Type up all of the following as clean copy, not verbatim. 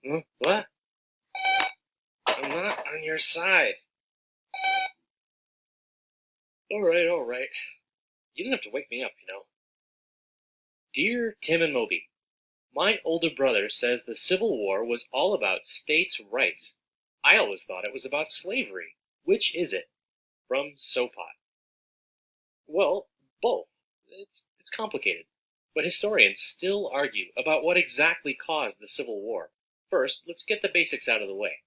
What? I'm not on your side. All right. You didn't have to wake me up. Dear Tim and Moby, my older brother says the Civil War was all about states' rights. I always thought it was about slavery. Which is it? From Sopot. Well, both. It's complicated. But historians still argue about what exactly caused the Civil War. First, let's get the basics out of the way.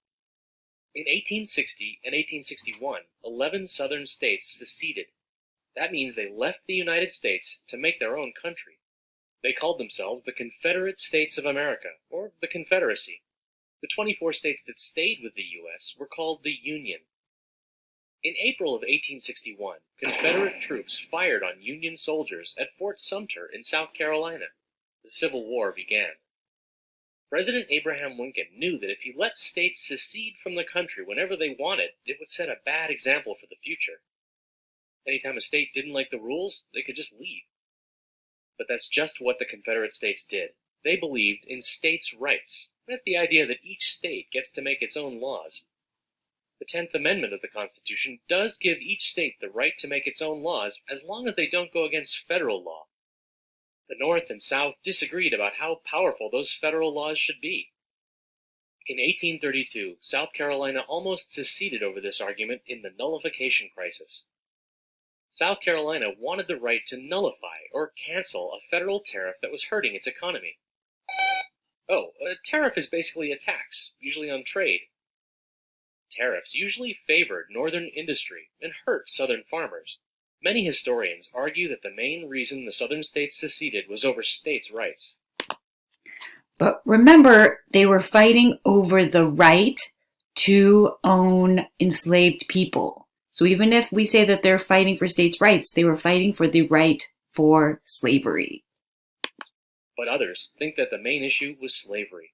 In 1860 and 1861, 11 southern states seceded. That means they left the United States to make their own country. They called themselves the Confederate States of America, or the Confederacy. The 24 states that stayed with the U.S. were called the Union. In April of 1861, Confederate troops fired on Union soldiers at Fort Sumter in South Carolina. The Civil War began. President Abraham Lincoln knew that if he let states secede from the country whenever they wanted, it would set a bad example for the future. Anytime a state didn't like the rules, they could just leave. But that's just what the Confederate States did. They believed in states' rights. That's the idea that each state gets to make its own laws. The 10th Amendment of the Constitution does give each state the right to make its own laws as long as they don't go against federal law. The North and South disagreed about how powerful those federal laws should be. In 1832, South Carolina almost seceded over this argument in the Nullification Crisis. South Carolina wanted the right to nullify or cancel a federal tariff that was hurting its economy. Oh, a tariff is basically a tax, usually on trade. Tariffs usually favored northern industry and hurt southern farmers. Many historians argue that the main reason the southern states seceded was over states' rights. But remember, they were fighting over the right to own enslaved people. So even if we say that they're fighting for states' rights, they were fighting for the right for slavery. But others think that the main issue was slavery.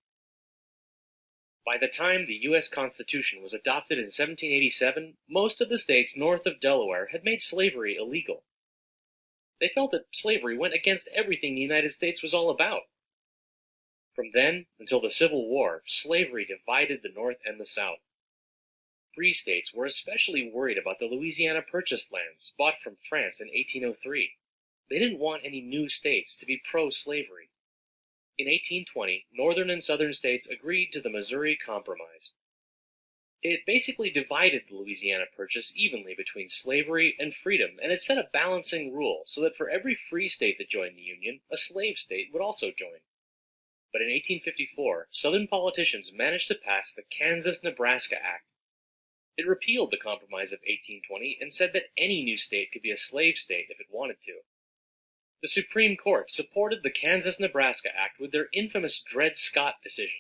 By the time the U.S. Constitution was adopted in 1787, most of the states north of Delaware had made slavery illegal. They felt that slavery went against everything the United States was all about. From then until the Civil War, slavery divided the North and the South. Free states were especially worried about the Louisiana Purchase lands bought from France in 1803. They didn't want any new states to be pro-slavery. In 1820, northern and southern states agreed to the Missouri Compromise. It basically divided the Louisiana Purchase evenly between slavery and freedom, and it set a balancing rule so that for every free state that joined the Union, a slave state would also join. But in 1854, Southern politicians managed to pass the Kansas-Nebraska Act. It repealed the Compromise of 1820 and said that any new state could be a slave state if it wanted to. The Supreme Court supported the Kansas-Nebraska Act with their infamous Dred Scott decision.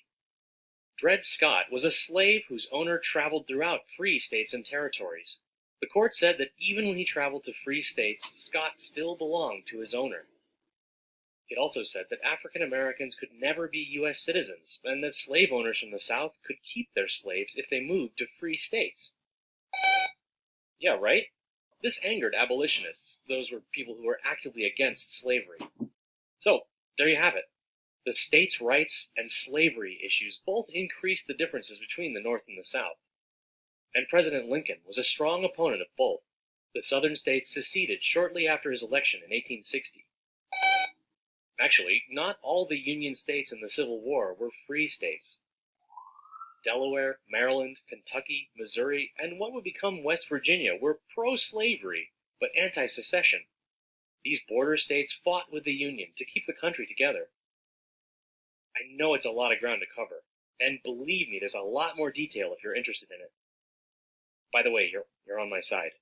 Dred Scott was a slave whose owner traveled throughout free states and territories. The court said that even when he traveled to free states, Scott still belonged to his owner. It also said that African Americans could never be U.S. citizens, and that slave owners from the South could keep their slaves if they moved to free states. Yeah, right? This angered abolitionists. Those were people who were actively against slavery. So, there you have it. The states' rights and slavery issues both increased the differences between the North and the South. And President Lincoln was a strong opponent of both. The southern states seceded shortly after his election in 1860. Actually, not all the Union states in the Civil War were free states. Delaware, Maryland, Kentucky, Missouri, and what would become West Virginia were pro-slavery, but anti-secession. These border states fought with the Union to keep the country together. I know it's a lot of ground to cover, and believe me, there's a lot more detail if you're interested in it. By the way, you're on my side.